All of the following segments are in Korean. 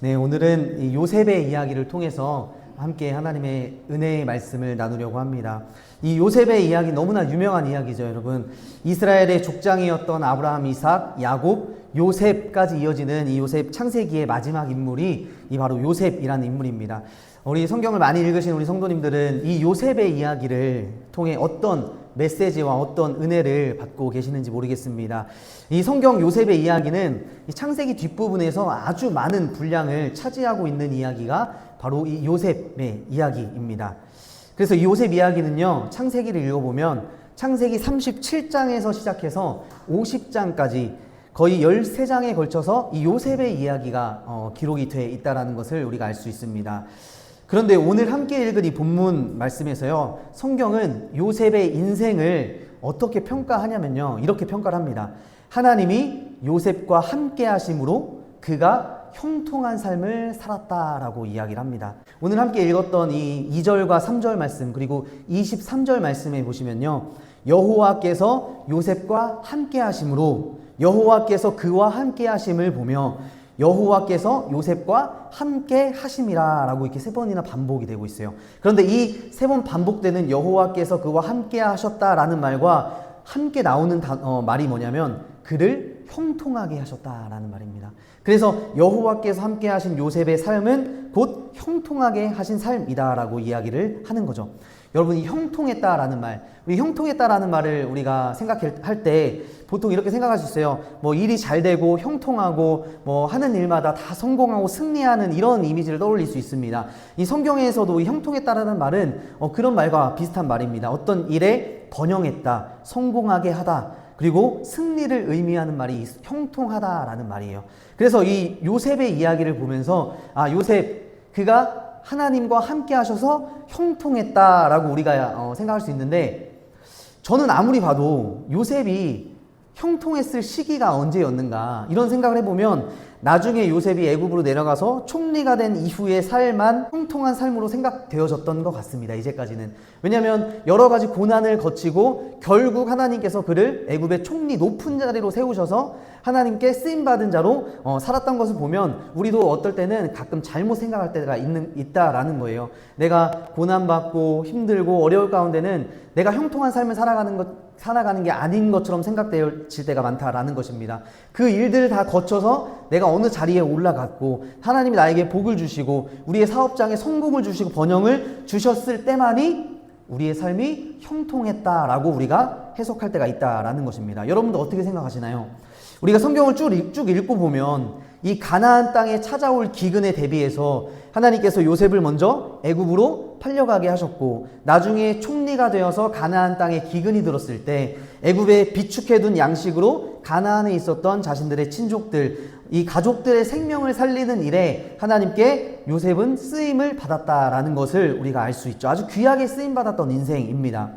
네, 오늘은 이 요셉의 이야기를 통해서 함께 하나님의 은혜의 말씀을 나누려고 합니다. 이 요셉의 이야기 너무나 유명한 이야기죠, 여러분. 이스라엘의 족장이었던 아브라함, 이삭, 야곱, 요셉까지 이어지는 이 요셉 창세기의 마지막 인물이 이 바로 요셉이라는 인물입니다. 우리 성경을 많이 읽으신 우리 성도님들은 이 요셉의 이야기를 통해 어떤 메시지와 어떤 은혜를 받고 계시는지 모르겠습니다. 이 성경 요셉의 이야기는 이 창세기 뒷부분에서 아주 많은 분량을 차지하고 있는 이야기가 바로 이 요셉의 이야기입니다. 그래서 이 요셉 이야기는요, 창세기를 읽어보면 창세기 37장에서 시작해서 50장까지 거의 13장에 걸쳐서 이 요셉의 이야기가 기록이 되어 있다는 것을 우리가 알 수 있습니다. 그런데 오늘 함께 읽은 이 본문 말씀에서요, 성경은 요셉의 인생을 어떻게 평가하냐면요, 이렇게 평가를 합니다. 하나님이 요셉과 함께 하심으로 그가 형통한 삶을 살았다라고 이야기를 합니다. 오늘 함께 읽었던 이 2절과 3절 말씀, 그리고 23절 말씀에 보시면요, 여호와께서 요셉과 함께 하심으로, 여호와께서 그와 함께 하심을 보며 여호와께서 요셉과 함께 하심이라 라고 이렇게 3번이나 반복이 되고 있어요. 그런데 이 3번 반복되는 여호와께서 그와 함께 하셨다라는 말과 함께 나오는 말이 뭐냐면 그를 형통하게 하셨다라는 말입니다. 그래서 여호와께서 함께 하신 요셉의 삶은 곧 형통하게 하신 삶이다라고 이야기를 하는 거죠. 여러분, 이 형통했다라는 말, 우리 형통했다라는 말을 우리가 생각할 때 보통 이렇게 생각할 수 있어요. 뭐 일이 잘 되고 형통하고 뭐 하는 일마다 다 성공하고 승리하는 이런 이미지를 떠올릴 수 있습니다. 이 성경에서도 이 형통했다라는 말은 그런 말과 비슷한 말입니다. 어떤 일에 번영했다, 성공하게 하다, 그리고 승리를 의미하는 말이 형통하다라는 말이에요. 그래서 이 요셉의 이야기를 보면서 요셉, 그가 하나님과 함께 하셔서 형통했다라고 우리가 생각할 수 있는데, 저는 아무리 봐도 요셉이 형통했을 시기가 언제였는가 이런 생각을 해보면 나중에 요셉이 애굽으로 내려가서 총리가 된 이후의 삶만 형통한 삶으로 생각되어졌던 것 같습니다. 이제까지는. 왜냐하면 여러 가지 고난을 거치고 결국 하나님께서 그를 애굽의 총리 높은 자리로 세우셔서 하나님께 쓰임받은 자로 살았던 것을 보면 우리도 어떨 때는 가끔 잘못 생각할 때가 있다라는 거예요. 내가 고난받고 힘들고 어려울 가운데는 내가 형통한 삶을 살아가는 게 아닌 것처럼 생각되어질 때가 많다라는 것입니다. 그 일들을 다 거쳐서 내가 어느 자리에 올라갔고 하나님이 나에게 복을 주시고 우리의 사업장에 성공을 주시고 번영을 주셨을 때만이 우리의 삶이 형통했다라고 우리가 해석할 때가 있다라는 것입니다. 여러분도 어떻게 생각하시나요? 우리가 성경을 쭉 읽고 보면 이 가나안 땅에 찾아올 기근에 대비해서 하나님께서 요셉을 먼저 애굽으로 팔려가게 하셨고, 나중에 총리가 되어서 가나안 땅에 기근이 들었을 때 애굽에 비축해둔 양식으로 가나안에 있었던 자신들의 친족들, 이 가족들의 생명을 살리는 일에 하나님께 요셉은 쓰임을 받았다라는 것을 우리가 알 수 있죠. 아주 귀하게 쓰임받았던 인생입니다.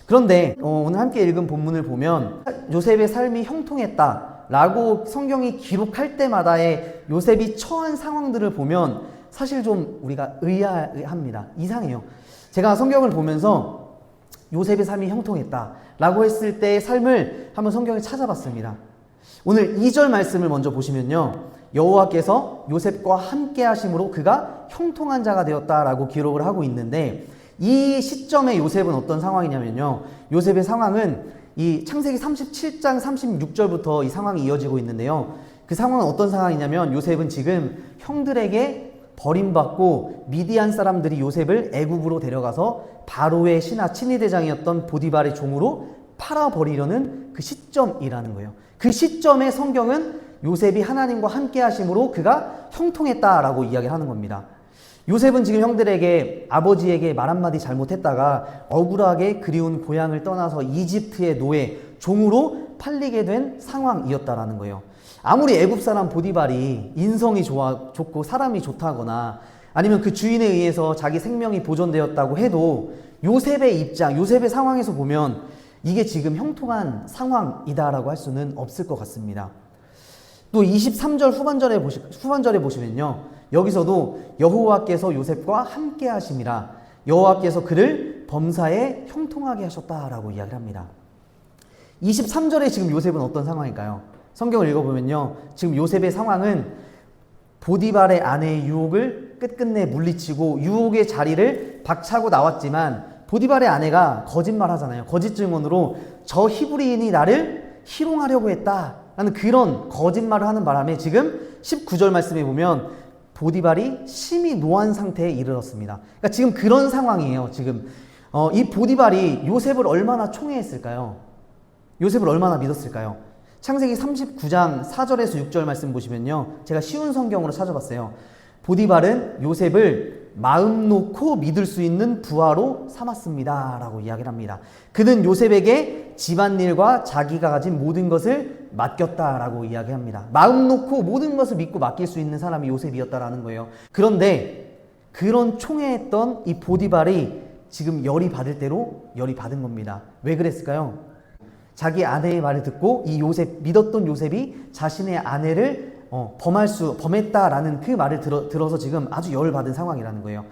그런데 오늘 함께 읽은 본문을 보면 요셉의 삶이 형통했다라고 성경이 기록할 때마다의 요셉이 처한 상황들을 보면 사실 좀 우리가 의아합니다. 이상해요. 제가 성경을 보면서 요셉의 삶이 형통했다라고 했을 때의 삶을 한번 성경에 찾아봤습니다. 오늘 2절 말씀을 먼저 보시면요, 여호와께서 요셉과 함께 하심으로 그가 형통한 자가 되었다라고 기록을 하고 있는데, 이 시점에 요셉은 어떤 상황이냐면요, 요셉의 상황은 이 창세기 37장 36절부터 이 상황이 이어지고 있는데요, 그 상황은 어떤 상황이냐면 요셉은 지금 형들에게 버림받고 미디안 사람들이 요셉을 애굽으로 데려가서 바로의 신하 친위대장이었던 보디발의 종으로 팔아버리려는 그 시점이라는 거예요. 그 시점에 성경은 요셉이 하나님과 함께 하심으로 그가 형통했다라고 이야기를 하는 겁니다. 요셉은 지금 형들에게 아버지에게 말 한마디 잘못했다가 억울하게 그리운 고향을 떠나서 이집트의 노예, 종으로 팔리게 된 상황이었다라는 거예요. 아무리 애굽 사람 보디발이 인성이 좋고 사람이 좋다거나 아니면 그 주인에 의해서 자기 생명이 보존되었다고 해도 요셉의 입장, 요셉의 상황에서 보면 이게 지금 형통한 상황이다라고 할 수는 없을 것 같습니다. 또 23절 후반절에 보시면요, 여기서도 여호와께서 요셉과 함께 하심이라, 여호와께서 그를 범사에 형통하게 하셨다라고 이야기를 합니다. 23절에 지금 요셉은 어떤 상황일까요? 성경을 읽어보면요, 지금 요셉의 상황은 보디발의 아내의 유혹을 끝끝내 물리치고 유혹의 자리를 박차고 나왔지만 보디발의 아내가 거짓말하잖아요. 거짓 증언으로 저 히브리인이 나를 희롱하려고 했다라는 그런 거짓말을 하는 바람에 지금 19절 말씀에 보면 보디발이 심히 노한 상태에 이르렀습니다. 그러니까 지금 그런 상황이에요. 지금 이 보디발이 요셉을 얼마나 총애했을까요? 요셉을 얼마나 믿었을까요? 창세기 39장 4절에서 6절 말씀 보시면요, 제가 쉬운 성경으로 찾아봤어요. 보디발은 요셉을 마음 놓고 믿을 수 있는 부하로 삼았습니다 라고 이야기를 합니다. 그는 요셉에게 집안일과 자기가 가진 모든 것을 맡겼다라고 이야기합니다. 마음 놓고 모든 것을 믿고 맡길 수 있는 사람이 요셉이었다라는 거예요. 그런데 그런 총애했던 이 보디발이 지금 열이 받을 대로 열이 받은 겁니다. 왜 그랬을까요? 자기 아내의 말을 듣고 이 요셉, 믿었던 요셉이 자신의 아내를 범했다라는 그 말을 들어서 지금 아주 열을 받은 상황이라는 거예요.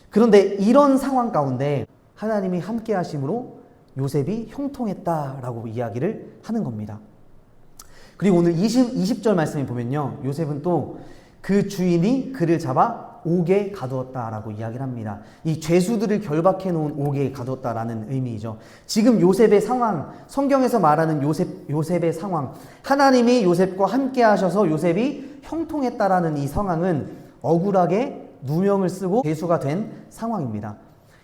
그런데 이런 상황 가운데 하나님이 함께 하심으로 요셉이 형통했다라고 이야기를 하는 겁니다. 그리고 오늘 20절 말씀에 보면요, 요셉은 또 그 주인이 그를 잡아 옥에 가두었다라고 이야기를 합니다. 이 죄수들을 결박해 놓은 옥에 가두었다라는 의미이죠. 지금 요셉의 상황, 성경에서 말하는 요셉의 상황, 하나님이 요셉과 함께 하셔서 요셉이 형통했다라는 이 상황은 억울하게 누명을 쓰고 죄수가 된 상황입니다.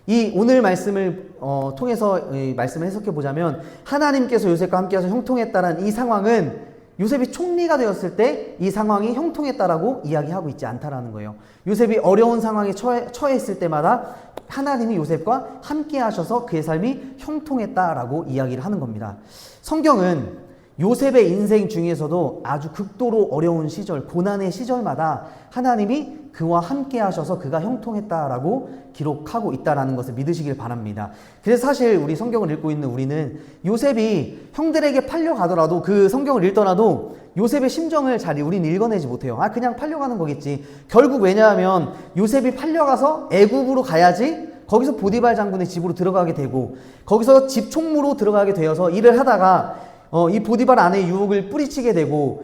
이 오늘 말씀을 통해서 말씀을 해석해 보자면 하나님께서 요셉과 함께 하셔서 형통했다라는 이 상황은 요셉이 총리가 되었을 때 이 상황이 형통했다라고 이야기하고 있지 않다라는 거예요. 요셉이 어려운 상황에 처했을 때마다 하나님이 요셉과 함께 하셔서 그의 삶이 형통했다라고 이야기를 하는 겁니다. 성경은 요셉의 인생 중에서도 아주 극도로 어려운 시절, 고난의 시절마다 하나님이 그와 함께 하셔서 그가 형통했다라고 기록하고 있다는 것을 믿으시길 바랍니다. 그래서 사실 우리 성경을 읽고 있는 우리는 요셉이 형들에게 팔려가더라도 그 성경을 읽더라도 요셉의 심정을 잘 우리는 읽어내지 못해요. 그냥 팔려가는 거겠지. 결국 왜냐하면 요셉이 팔려가서 애굽으로 가야지 거기서 보디발 장군의 집으로 들어가게 되고 거기서 집 총무로 들어가게 되어서 일을 하다가 이 보디발 아내의 유혹을 뿌리치게 되고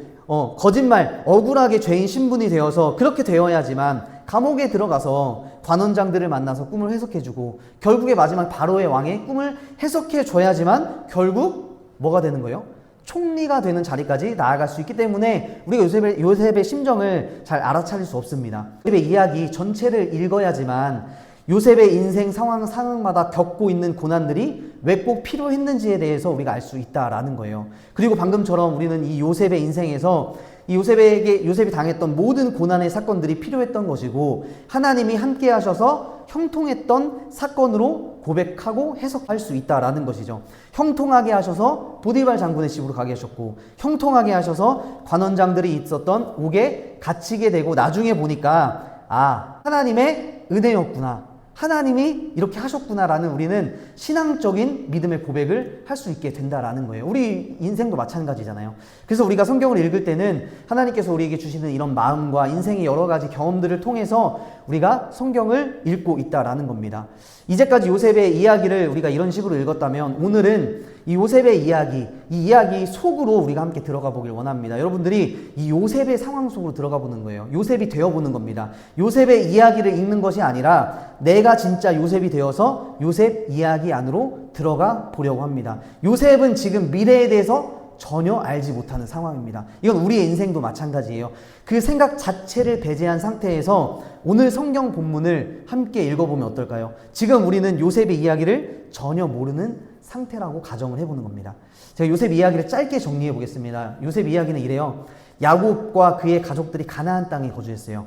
거짓말, 억울하게 죄인 신분이 되어서 그렇게 되어야지만 감옥에 들어가서 관원장들을 만나서 꿈을 해석해주고 결국에 마지막 바로의 왕의 꿈을 해석해줘야지만 결국 뭐가 되는 거예요? 총리가 되는 자리까지 나아갈 수 있기 때문에 우리가 요셉의 심정을 잘 알아차릴 수 없습니다. 요셉의 이야기 전체를 읽어야지만 요셉의 인생 상황마다 겪고 있는 고난들이 왜 꼭 필요했는지에 대해서 우리가 알 수 있다라는 거예요. 그리고 방금처럼 우리는 이 요셉의 인생에서 이 요셉이 당했던 모든 고난의 사건들이 필요했던 것이고 하나님이 함께 하셔서 형통했던 사건으로 고백하고 해석할 수 있다라는 것이죠. 형통하게 하셔서 보디발 장군의 집으로 가게 하셨고 형통하게 하셔서 관원장들이 있었던 옥에 갇히게 되고 나중에 보니까 하나님의 은혜였구나. 하나님이 이렇게 하셨구나라는 우리는 신앙적인 믿음의 고백을 할 수 있게 된다라는 거예요. 우리 인생도 마찬가지잖아요. 그래서 우리가 성경을 읽을 때는 하나님께서 우리에게 주시는 이런 마음과 인생의 여러 가지 경험들을 통해서 우리가 성경을 읽고 있다라는 겁니다. 이제까지 요셉의 이야기를 우리가 이런 식으로 읽었다면 오늘은 이 요셉의 이야기, 이 이야기 속으로 우리가 함께 들어가 보길 원합니다. 여러분들이 이 요셉의 상황 속으로 들어가 보는 거예요. 요셉이 되어보는 겁니다. 요셉의 이야기를 읽는 것이 아니라 내가 진짜 요셉이 되어서 요셉 이야기 안으로 들어가 보려고 합니다. 요셉은 지금 미래에 대해서 전혀 알지 못하는 상황입니다. 이건 우리의 인생도 마찬가지예요. 그 생각 자체를 배제한 상태에서 오늘 성경 본문을 함께 읽어보면 어떨까요? 지금 우리는 요셉의 이야기를 전혀 모르는 상태라고 가정을 해보는 겁니다. 제가 요셉 이야기를 짧게 정리해 보겠습니다. 요셉 이야기는 이래요. 야곱과 그의 가족들이 가나안 땅에 거주했어요.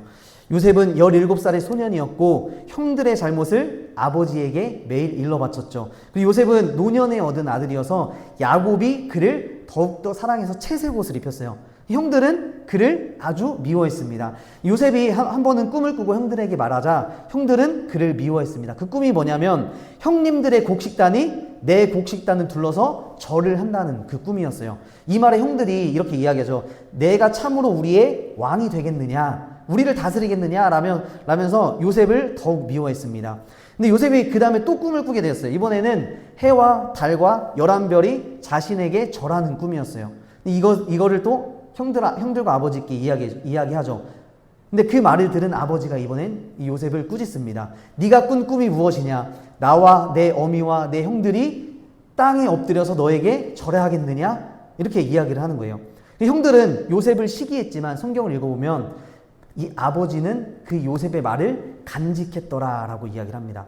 요셉은 17살의 소년이었고 형들의 잘못을 아버지에게 매일 일러 바쳤죠. 그리고 요셉은 노년에 얻은 아들이어서 야곱이 그를 더욱더 사랑해서 채색 옷을 입혔어요. 형들은 그를 아주 미워했습니다. 요셉이 한 번은 꿈을 꾸고 형들에게 말하자 형들은 그를 미워했습니다. 그 꿈이 뭐냐면 형님들의 곡식단이 내 곡식단을 둘러서 절을 한다는 그 꿈이었어요. 이 말에 형들이 이렇게 이야기하죠. 내가 참으로 우리의 왕이 되겠느냐, 우리를 다스리겠느냐 라면서 요셉을 더욱 미워했습니다. 근데 요셉이 그 다음에 또 꿈을 꾸게 되었어요. 이번에는 해와 달과 11별이 자신에게 절하는 꿈이었어요. 이거를 또 형들과 아버지께 이야기하죠. 근데 그 말을 들은 아버지가 이번엔 이 요셉을 꾸짖습니다. 네가 꾼 꿈이 무엇이냐? 나와 내 어미와 내 형들이 땅에 엎드려서 너에게 절하겠느냐? 이렇게 이야기를 하는 거예요. 형들은 요셉을 시기했지만 성경을 읽어보면 이 아버지는 그 요셉의 말을 간직했더라라고 이야기를 합니다.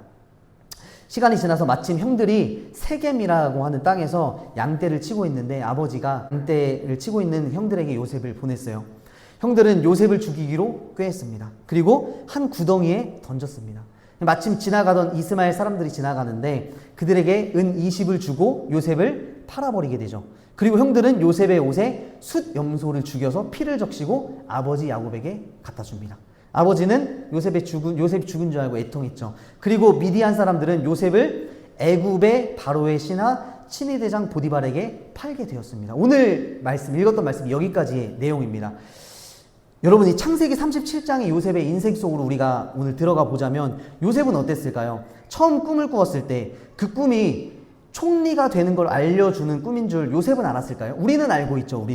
시간이 지나서 마침 형들이 세겜이라고 하는 땅에서 양떼를 치고 있는데 아버지가 양떼를 치고 있는 형들에게 요셉을 보냈어요. 형들은 요셉을 죽이기로 꾀했습니다. 그리고 한 구덩이에 던졌습니다. 마침 지나가던 이스마엘 사람들이 지나가는데 그들에게 은 20을 주고 요셉을 팔아버리게 되죠. 그리고 형들은 요셉의 옷에 숫 염소를 죽여서 피를 적시고 아버지 야곱에게 갖다 줍니다. 아버지는 요셉이 죽은 줄 알고 애통했죠. 그리고 미디안 사람들은 요셉을 애굽의 바로의 신하 친위대장 보디발에게 팔게 되었습니다. 오늘 읽었던 말씀이 여기까지의 내용입니다. 여러분, 이 창세기 37장의 요셉의 인생 속으로 우리가 오늘 들어가 보자면 요셉은 어땠을까요? 처음 꿈을 꾸었을 때 그 꿈이 총리가 되는 걸 알려주는 꿈인 줄 요셉은 알았을까요? 우리는 알고 있죠.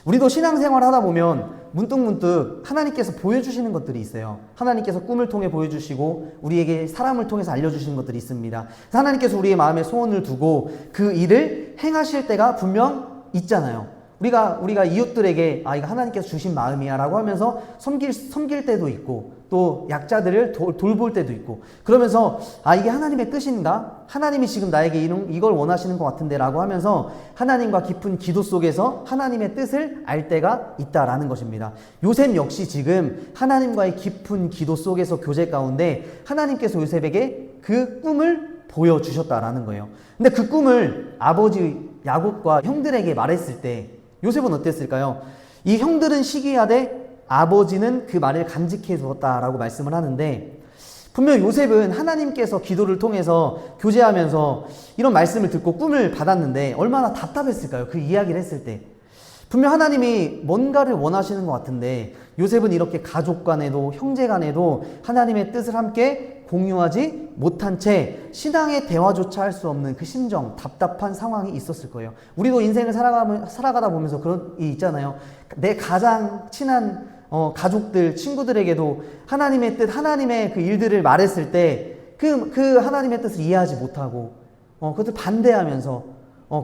우리도 신앙생활 하다 보면 문득문득 하나님께서 보여주시는 것들이 있어요. 하나님께서 꿈을 통해 보여주시고 우리에게 사람을 통해서 알려주시는 것들이 있습니다. 하나님께서 우리의 마음에 소원을 두고 그 일을 행하실 때가 분명 있잖아요. 우리가 이웃들에게 이거 하나님께서 주신 마음이야 라고 하면서 섬길 때도 있고 또 약자들을 돌볼 때도 있고 그러면서 이게 하나님의 뜻인가? 하나님이 지금 나에게 이걸 원하시는 것 같은데 라고 하면서 하나님과 깊은 기도 속에서 하나님의 뜻을 알 때가 있다라는 것입니다. 요셉 역시 지금 하나님과의 깊은 기도 속에서 교제 가운데 하나님께서 요셉에게 그 꿈을 보여주셨다라는 거예요. 근데 그 꿈을 아버지 야곱과 형들에게 말했을 때 요셉은 어땠을까요? 이 형들은 시기하되 아버지는 그 말을 간직해 두었다라고 말씀을 하는데 분명 요셉은 하나님께서 기도를 통해서 교제하면서 이런 말씀을 듣고 꿈을 받았는데 얼마나 답답했을까요? 그 이야기를 했을 때. 분명 하나님이 뭔가를 원하시는 것 같은데 요셉은 이렇게 가족 간에도 형제 간에도 하나님의 뜻을 함께 공유하지 못한 채 신앙의 대화조차 할 수 없는 그 심정, 답답한 상황이 있었을 거예요. 우리도 인생을 살아가다 보면서 그런 게 있잖아요. 내 가장 친한 가족들, 친구들에게도 하나님의 뜻, 하나님의 그 일들을 말했을 때 그 하나님의 뜻을 이해하지 못하고 그것을 반대하면서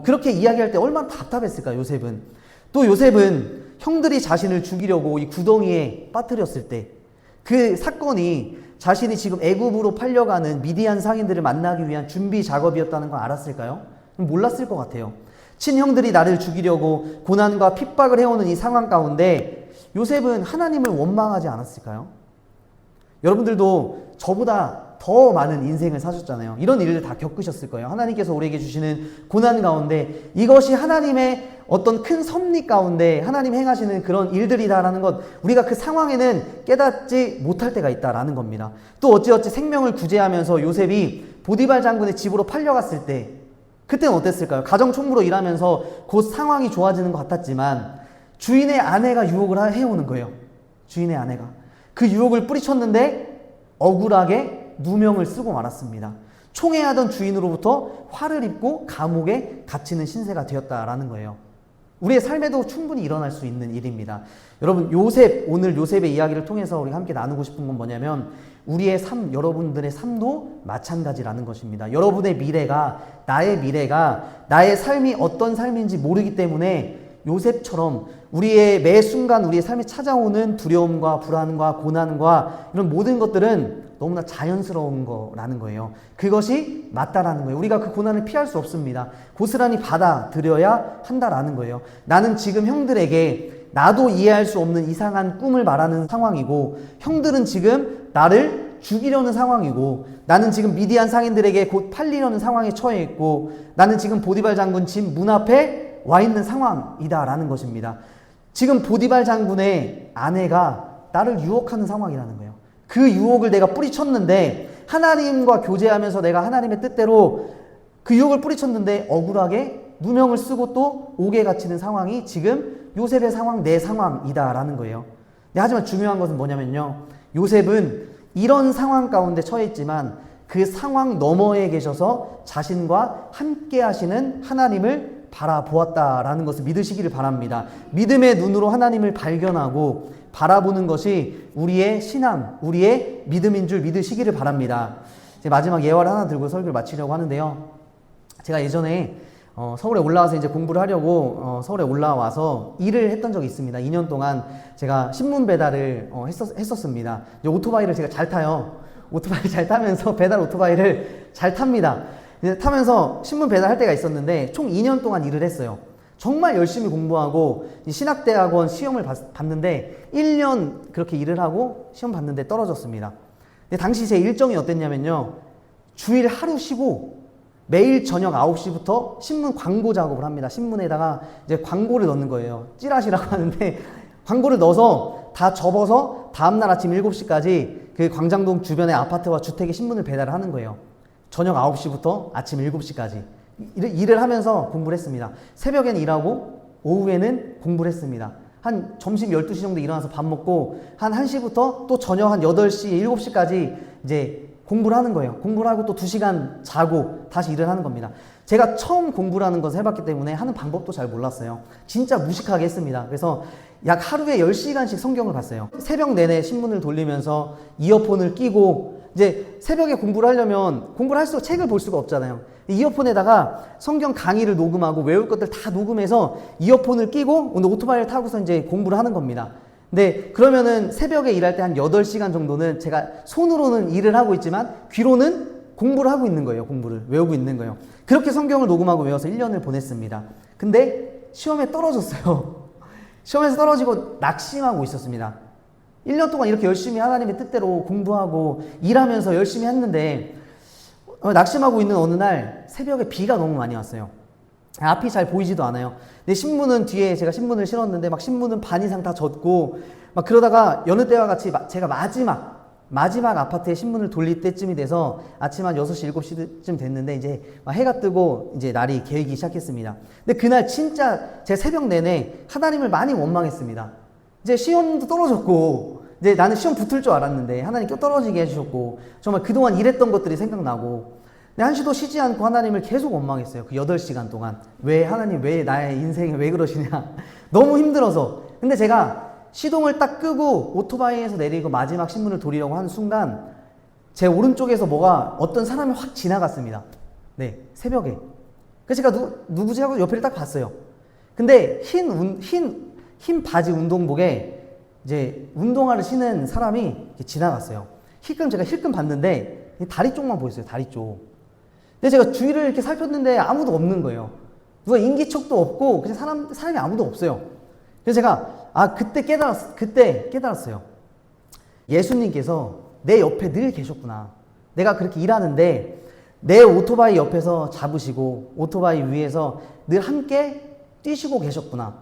그렇게 이야기할 때 얼마나 답답했을까 요셉은. 또 요셉은 형들이 자신을 죽이려고 이 구덩이에 빠뜨렸을 때 그 사건이 자신이 지금 애굽으로 팔려가는 미디안 상인들을 만나기 위한 준비 작업이었다는 걸 알았을까요? 몰랐을 것 같아요. 친형들이 나를 죽이려고 고난과 핍박을 해오는 이 상황 가운데 요셉은 하나님을 원망하지 않았을까요? 여러분들도 저보다 더 많은 인생을 사셨잖아요. 이런 일을 다 겪으셨을 거예요. 하나님께서 우리에게 주시는 고난 가운데 이것이 하나님의 어떤 큰 섭리 가운데 하나님 행하시는 그런 일들이다라는 것, 우리가 그 상황에는 깨닫지 못할 때가 있다라는 겁니다. 또 어찌어찌 생명을 구제하면서 요셉이 보디발 장군의 집으로 팔려갔을 때 그때는 어땠을까요? 가정총무로 일하면서 곧 상황이 좋아지는 것 같았지만 주인의 아내가 유혹을 해오는 거예요. 주인의 아내가. 그 유혹을 뿌리쳤는데 억울하게 누명을 쓰고 말았습니다. 총애하던 주인으로부터 화를 입고 감옥에 갇히는 신세가 되었다라는 거예요. 우리의 삶에도 충분히 일어날 수 있는 일입니다. 여러분, 오늘 요셉의 이야기를 통해서 우리가 함께 나누고 싶은 건 뭐냐면 우리의 삶, 여러분들의 삶도 마찬가지라는 것입니다. 여러분의 미래가, 나의 삶이 어떤 삶인지 모르기 때문에 요셉처럼 우리의 매 순간 우리의 삶에 찾아오는 두려움과 불안과 고난과 이런 모든 것들은 너무나 자연스러운 거라는 거예요. 그것이 맞다라는 거예요. 우리가 그 고난을 피할 수 없습니다. 고스란히 받아들여야 한다라는 거예요. 나는 지금 형들에게 나도 이해할 수 없는 이상한 꿈을 말하는 상황이고 형들은 지금 나를 죽이려는 상황이고 나는 지금 미디안 상인들에게 곧 팔리려는 상황에 처해 있고 나는 지금 보디발 장군 집 문 앞에 와 있는 상황이다라는 것입니다. 지금 보디발 장군의 아내가 나를 유혹하는 상황이라는 거예요. 그 유혹을 내가 뿌리쳤는데 하나님과 교제하면서 내가 하나님의 뜻대로 그 유혹을 뿌리쳤는데 억울하게 누명을 쓰고 또 옥에 갇히는 상황이 지금 요셉의 상황, 내 상황이다라는 거예요. 하지만 중요한 것은 뭐냐면요. 요셉은 이런 상황 가운데 처해 있지만 그 상황 너머에 계셔서 자신과 함께 하시는 하나님을 바라보았다라는 것을 믿으시기를 바랍니다. 믿음의 눈으로 하나님을 발견하고 바라보는 것이 우리의 신앙, 우리의 믿음인 줄 믿으시기를 바랍니다. 이제 마지막 예화를 하나 들고 설교를 마치려고 하는데요. 제가 예전에 서울에 올라와서 이제 공부를 하려고 서울에 올라와서 일을 했던 적이 있습니다. 2년 동안 제가 신문 배달을 했었습니다. 이제 오토바이를 제가 잘 타요. 오토바이 잘 타면서 배달 오토바이를 잘 탑니다. 이제 타면서 신문 배달할 때가 있었는데 총 2년 동안 일을 했어요. 정말 열심히 공부하고 신학대학원 시험을 봤는데 1년 그렇게 일을 하고 시험 봤는데 떨어졌습니다. 근데 당시 제 일정이 어땠냐면요. 주일 하루 쉬고 매일 저녁 9시부터 신문 광고 작업을 합니다. 신문에다가 이제 광고를 넣는 거예요. 찌라시라고 하는데 광고를 넣어서 다 접어서 다음날 아침 7시까지 그 광장동 주변의 아파트와 주택에 신문을 배달을 하는 거예요. 저녁 9시부터 아침 7시까지 일을 하면서 공부를 했습니다. 새벽에는 일하고 오후에는 공부를 했습니다. 한 점심 12시 정도 일어나서 밥 먹고 한 1시부터 또 저녁 한 8시, 7시까지 이제 공부를 하는 거예요. 공부를 하고 또 2시간 자고 다시 일을 하는 겁니다. 제가 처음 공부를 하는 것을 해봤기 때문에 하는 방법도 잘 몰랐어요. 진짜 무식하게 했습니다. 그래서 약 하루에 10시간씩 성경을 봤어요. 새벽 내내 신문을 돌리면서 이어폰을 끼고 이제 새벽에 공부를 하려면 공부를 할수록 책을 볼 수가 없잖아요. 이어폰에다가 성경 강의를 녹음하고 외울 것들 다 녹음해서 이어폰을 끼고 오늘 오토바이를 타고서 이제 공부를 하는 겁니다. 근데 그러면은 새벽에 일할 때 한 8시간 정도는 제가 손으로는 일을 하고 있지만 귀로는 공부를 하고 있는 거예요. 공부를 외우고 있는 거예요. 그렇게 성경을 녹음하고 외워서 1년을 보냈습니다. 근데 시험에 떨어졌어요. 시험에서 떨어지고 낙심하고 있었습니다. 1년 동안 이렇게 열심히 하나님의 뜻대로 공부하고 일하면서 열심히 했는데 낙심하고 있는 어느 날 새벽에 비가 너무 많이 왔어요. 앞이 잘 보이지도 않아요. 근데 신문은 뒤에 제가 신문을 실었는데 막 신문은 반 이상 다 젖고 막 그러다가 여느 때와 같이 제가 마지막 아파트에 신문을 돌릴 때쯤이 돼서 아침 한 6시, 7시쯤 됐는데 이제 해가 뜨고 이제 날이 개이기 시작했습니다. 근데 그날 진짜 제 새벽 내내 하나님을 많이 원망했습니다. 이제 시험도 떨어졌고 이제 나는 시험 붙을 줄 알았는데 하나님 껴 떨어지게 해주셨고 정말 그동안 일했던 것들이 생각나고 근데 한시도 쉬지 않고 하나님을 계속 원망했어요. 그 8시간 동안. 왜 하나님 왜 나의 인생에 왜 그러시냐. 너무 힘들어서. 근데 제가 시동을 딱 끄고 오토바이에서 내리고 마지막 신문을 돌리려고 하는 순간 제 오른쪽에서 어떤 사람이 확 지나갔습니다. 네, 새벽에. 그래서 제가 누구지 하고 옆을 딱 봤어요. 근데 흰 바지 운동복에 이제 운동화를 신은 사람이 지나갔어요. 제가 힐끔 봤는데 다리 쪽만 보였어요. 다리 쪽. 근데 제가 주위를 이렇게 살폈는데 아무도 없는 거예요. 누가 인기척도 없고 그냥 사람이 아무도 없어요. 그래서 제가 그때 깨달았어요. 예수님께서 내 옆에 늘 계셨구나. 내가 그렇게 일하는데 내 오토바이 옆에서 잡으시고 오토바이 위에서 늘 함께 뛰시고 계셨구나.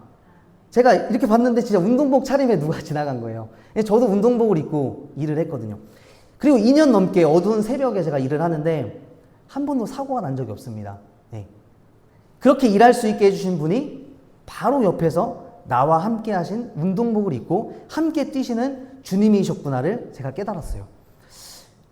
제가 이렇게 봤는데 진짜 운동복 차림에 누가 지나간 거예요. 저도 운동복을 입고 일을 했거든요. 그리고 2년 넘게 어두운 새벽에 제가 일을 하는데 한 번도 사고가 난 적이 없습니다. 네. 그렇게 일할 수 있게 해주신 분이 바로 옆에서 나와 함께 하신 운동복을 입고 함께 뛰시는 주님이셨구나를 제가 깨달았어요.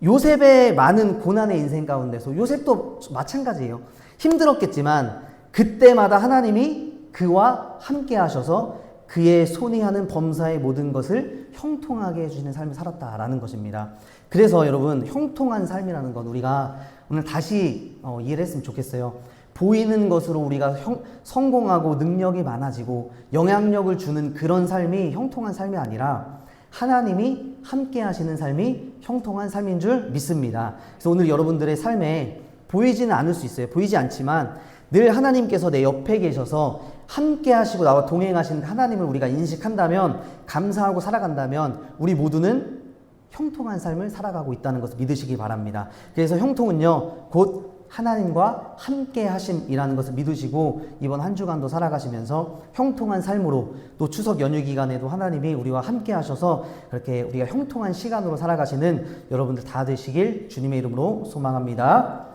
요셉의 많은 고난의 인생 가운데서 요셉도 마찬가지예요. 힘들었겠지만 그때마다 하나님이 그와 함께 하셔서 그의 손이 하는 범사의 모든 것을 형통하게 해주시는 삶을 살았다라는 것입니다. 그래서 여러분 형통한 삶이라는 건 우리가 오늘 다시 이해를 했으면 좋겠어요. 보이는 것으로 우리가 성공하고 능력이 많아지고 영향력을 주는 그런 삶이 형통한 삶이 아니라 하나님이 함께 하시는 삶이 형통한 삶인 줄 믿습니다. 그래서 오늘 여러분들의 삶에 보이지는 않을 수 있어요. 보이지 않지만 늘 하나님께서 내 옆에 계셔서 함께 하시고 나와 동행하시는 하나님을 우리가 인식한다면, 감사하고 살아간다면 우리 모두는 형통한 삶을 살아가고 있다는 것을 믿으시기 바랍니다. 그래서 형통은요, 곧 하나님과 함께 하심이라는 것을 믿으시고 이번 한 주간도 살아가시면서 형통한 삶으로, 또 추석 연휴 기간에도 하나님이 우리와 함께 하셔서 그렇게 우리가 형통한 시간으로 살아가시는 여러분들 다 되시길 주님의 이름으로 소망합니다.